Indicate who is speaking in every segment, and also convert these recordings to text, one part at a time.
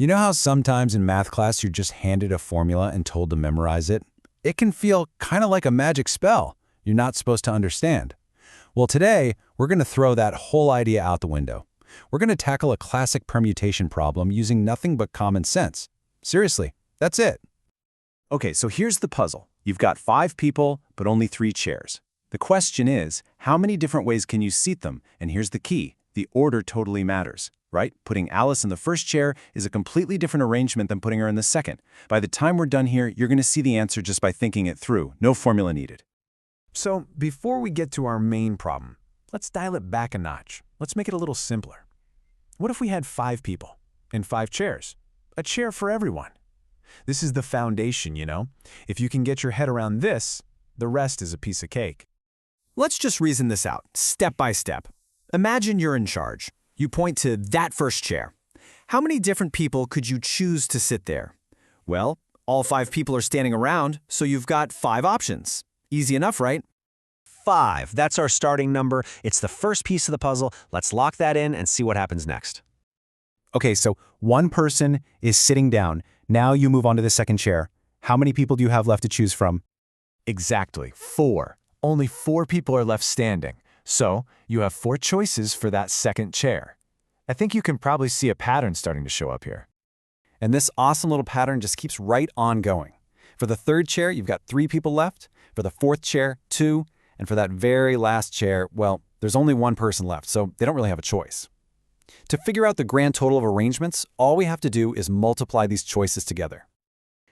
Speaker 1: You know how sometimes in math class you're just handed a formula and told to memorize it? It can feel kind of like a magic spell you're not supposed to understand. Well, today, we're going to throw that whole idea out the window. We're going to tackle a classic permutation problem using nothing but common sense. Seriously, that's it.
Speaker 2: Okay, so here's the puzzle. You've got 5 people, but only 3 chairs. The question is, how many different ways can you seat them? And here's the key. The order totally matters, right? Putting Alice in the first chair is a completely different arrangement than putting her in the second. By the time we're done here, you're going to see the answer just by thinking it through. No formula needed.
Speaker 3: So before we get to our main problem, let's dial it back a notch. Let's make it a little simpler. What if we had 5 people and 5 chairs? A chair for everyone. This is the foundation, you know? If you can get your head around this, the rest is a piece of cake.
Speaker 4: Let's just reason this out, step by step. Imagine you're in charge. You point to that first chair. How many different people could you choose to sit there? Well, all 5 people are standing around, so you've got 5 options. Easy enough, right? 5, that's our starting number. It's the first piece of the puzzle. Let's lock that in and see what happens next.
Speaker 1: Okay, so one person is sitting down. Now you move on to the second chair. How many people do you have left to choose from?
Speaker 3: Exactly, 4. Only 4 people are left standing. So you have 4 choices for that second chair. I think you can probably see a pattern starting to show up here.
Speaker 1: And this awesome little pattern just keeps right on going. For the third chair, you've got 3 people left. For the fourth chair, 2. And for that very last chair, well, there's only 1 person left, so they don't really have a choice. To figure out the grand total of arrangements, all we have to do is multiply these choices together.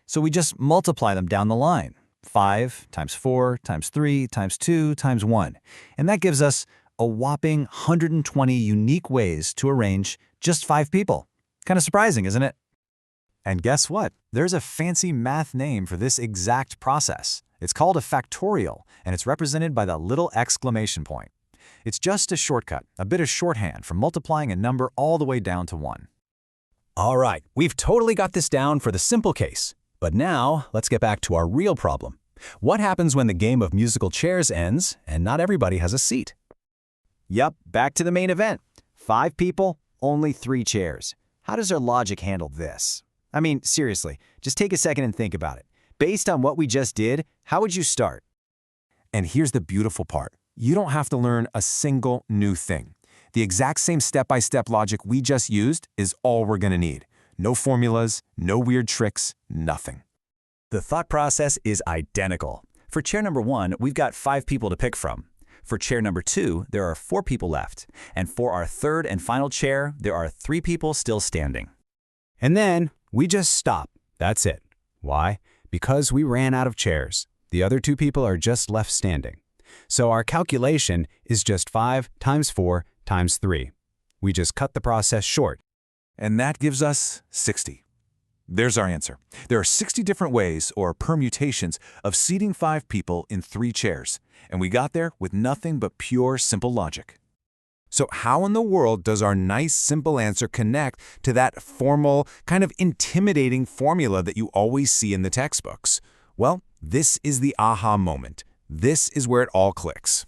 Speaker 1: So we just multiply them down the line. 5 times 4 times 3 times 2 times 1. And that gives us a whopping 120 unique ways to arrange just 5 people. Kind of surprising, isn't it?
Speaker 3: And guess what? There's a fancy math name for this exact process. It's called a factorial, and it's represented by the little exclamation point. It's just a shortcut, a bit of shorthand for multiplying a number all the way down to 1.
Speaker 1: All right, we've totally got this down for the simple case. But now, let's get back to our real problem. What happens when the game of musical chairs ends and not everybody has a seat?
Speaker 4: Yup, back to the main event. 5 people, only 3 chairs. How does our logic handle this? I mean, seriously, just take a second and think about it. Based on what we just did, how would you start?
Speaker 3: And here's the beautiful part. You don't have to learn a single new thing. The exact same step-by-step logic we just used is all we're going to need. No formulas, no weird tricks, nothing.
Speaker 5: The thought process is identical. For chair number 1, we've got 5 people to pick from. For chair number 2, there are 4 people left. And for our third and final chair, there are 3 people still standing.
Speaker 1: And then we just stop. That's it. Why? Because we ran out of chairs. The other 2 people are just left standing. So our calculation is just 5 times 4 times 3. We just cut the process short.
Speaker 2: And that gives us 60. There's our answer. There are 60 different ways, or permutations, of seating 5 people in 3 chairs. And we got there with nothing but pure, simple logic. So how in the world does our nice, simple answer connect to that formal, kind of intimidating formula that you always see in the textbooks? Well, this is the aha moment. This is where it all clicks.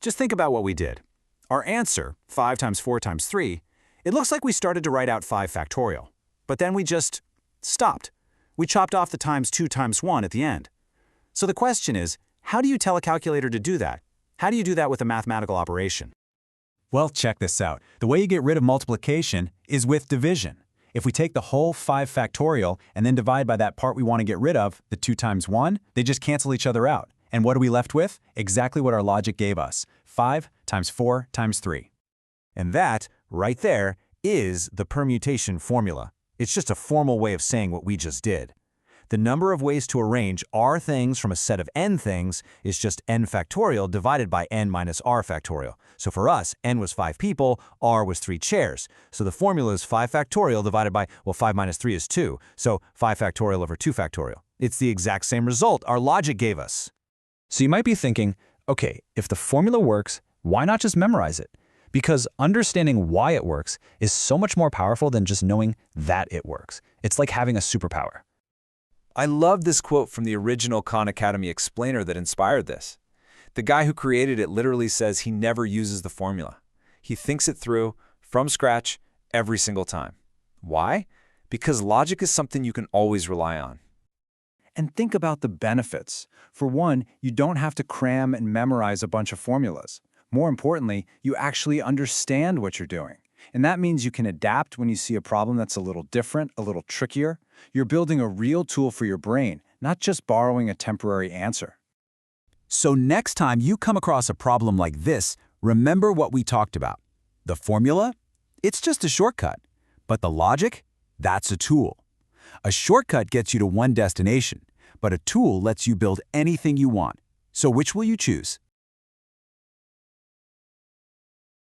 Speaker 3: Just think about what we did. Our answer, 5 times 4 times 3, it looks like we started to write out 5 factorial. But then we just stopped. We chopped off the times 2 times 1 at the end. So the question is, how do you tell a calculator to do that? How do you do that with a mathematical operation?
Speaker 1: Well, check this out. The way you get rid of multiplication is with division. If we take the whole 5 factorial and then divide by that part we want to get rid of, the 2 times 1, they just cancel each other out. And what are we left with? Exactly what our logic gave us. 5 times 4 times 3.
Speaker 3: And that, right there, is the permutation formula. It's just a formal way of saying what we just did. The number of ways to arrange r things from a set of n things is just n factorial divided by n minus r factorial. So for us, n was 5 people, r was 3 chairs. So the formula is 5 factorial divided by, well, 5 minus 3 is 2. So 5 factorial over 2 factorial. It's the exact same result our logic gave us.
Speaker 1: So you might be thinking, okay, if the formula works, why not just memorize it? Because understanding why it works is so much more powerful than just knowing that it works. It's like having a superpower.
Speaker 2: I love this quote from the original Khan Academy explainer that inspired this. The guy who created it literally says he never uses the formula. He thinks it through, from scratch, every single time. Why?
Speaker 6: because logic is something you can always rely on.
Speaker 7: And think about the benefits. For one, you don't have to cram and memorize a bunch of formulas. More importantly, you actually understand what you're doing. And that means you can adapt when you see a problem that's a little different, a little trickier. You're building a real tool for your brain, not just borrowing a temporary answer.
Speaker 1: So next time you come across a problem like this, remember what we talked about. The formula? It's just a shortcut. But the logic? That's a tool. A shortcut gets you to one destination, but a tool lets you build anything you want. So which will you choose?